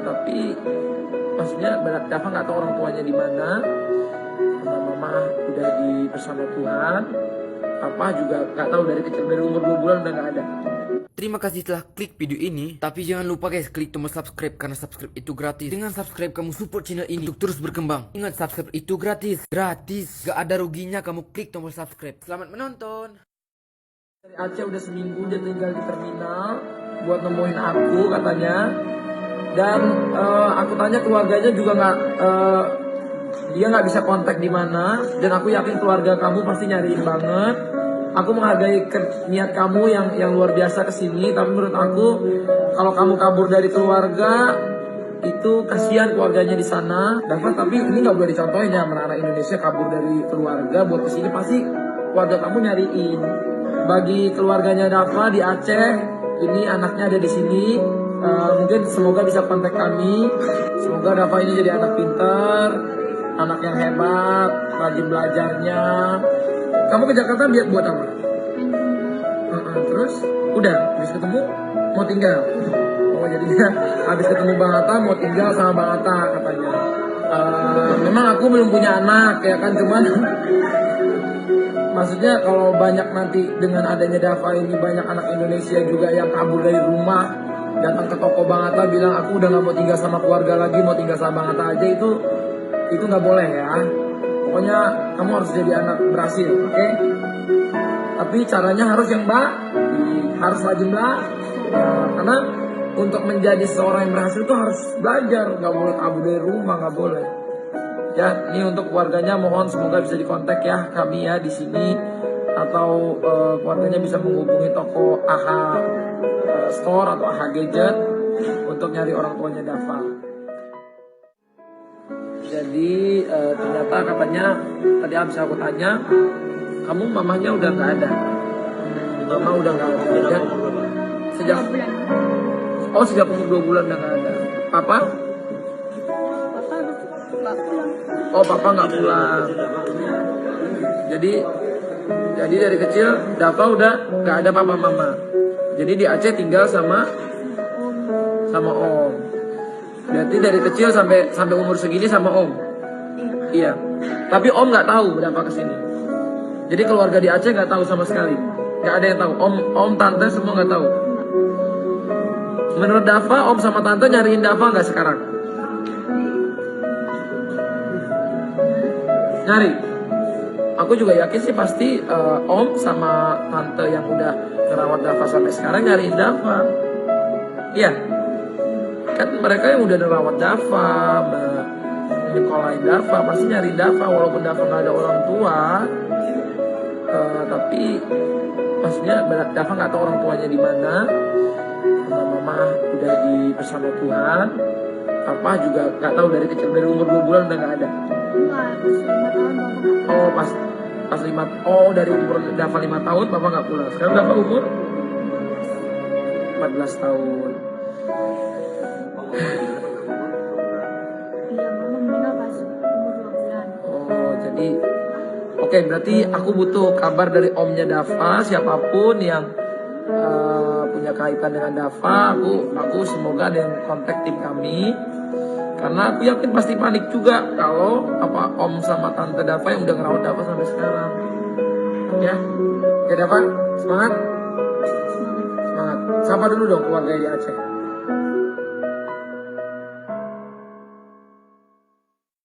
Tapi maksudnya Dafa nggak tahu orang tuanya di mana. Mama udah bersama Tuhan. Papa juga nggak tahu dari kecil, dari umur 2 bulan udah nggak ada. Terima kasih telah klik video ini. Tapi jangan lupa guys, klik tombol subscribe karena subscribe itu gratis. Dengan subscribe kamu support channel ini untuk terus berkembang. Ingat, subscribe itu gratis. Gratis, gak ada ruginya kamu klik tombol subscribe. Selamat menonton. Dari Aceh udah seminggu dia tinggal di terminal buat nemuin aku katanya. Dan aku tanya keluarganya juga dia nggak bisa kontak di mana. Dan aku yakin keluarga kamu pasti nyariin banget. Aku menghargai niat kamu yang luar biasa kesini, tapi menurut aku kalau kamu kabur dari keluarga itu kasihan keluarganya di sana. Dafa, tapi ini nggak boleh dicontohin ya, anak Indonesia kabur dari keluarga buat kesini pasti keluarga kamu nyariin. Bagi keluarganya Dafa di Aceh, ini anaknya ada di sini. Mungkin semoga bisa kontak kami. Semoga Dafa ini jadi anak pintar, anak yang hebat, rajin belajarnya. Kamu ke Jakarta buat apa? Terus udah habis ketemu mau tinggal. Oh, jadinya habis ketemu Bang Atta mau tinggal sama Bang Atta katanya. Memang aku belum punya anak ya kan, cuman maksudnya kalau banyak nanti dengan adanya Dafa ini banyak anak Indonesia juga yang kabur dari rumah, datang ke toko Bang Atta bilang aku udah nggak mau tinggal sama keluarga lagi, mau tinggal sama Bang Atta aja, itu nggak boleh ya. Pokoknya kamu harus jadi anak berhasil, oke? Tapi caranya harus yang harus rajin belajar. Karena untuk menjadi seorang yang berhasil itu harus belajar, nggak boleh kabur dari rumah, nggak boleh. Ya, ini untuk keluarganya mohon semoga bisa dikontak ya kami ya di sini, atau keluarganya bisa menghubungi toko AHA Store atau AHA Gadget untuk nyari orang tuanya Dafa. Jadi ternyata katanya tadi habis aku tanya, kamu mamanya udah nggak ada. Mama udah nggak ada. Sejak umur 2 bulan udah nggak ada. Papa? Oh, papa nggak pulang. Jadi dari kecil Dafa udah nggak ada papa mama. Jadi di Aceh tinggal sama om. Berarti dari kecil sampai umur segini sama om. Iya. Tapi om nggak tahu Dafa kesini. Jadi keluarga di Aceh nggak tahu sama sekali. Nggak ada yang tahu. Om, tante semua nggak tahu. Menurut Dafa, om sama tante nyariin Dafa nggak sekarang? Nyari. Aku juga yakin sih pasti om sama tante yang udah ngerawat Dafa sampai sekarang nyariin Dafa. Iya. Kan mereka yang udah ngerawat Dafa, nyekolahin Dafa, pasti nyari Dafa walaupun Dafa nggak ada orang tua. Tapi maksudnya Dafa nggak tahu orang tuanya di mana. Mama udah bersama Tuhan. Papa juga nggak tahu dari kecil, dari umur 2 bulan udah nggak ada. Oh, pas 5. Oh, dari umur Dafa 5 tahun Papa nggak pulang. Sekarang Dafa umur 14 tahun. Oh, jadi oke, berarti aku butuh kabar dari omnya Dafa, siapapun yang punya kaitan dengan Dafa. Aku semoga ada yang kontak tim kami, karena aku yakin pasti panik juga kalau om sama tante Dafa yang udah ngerawat Dafa sampai sekarang. Ya, oke Dafa, semangat. Sapa dulu dong keluarga di Aceh.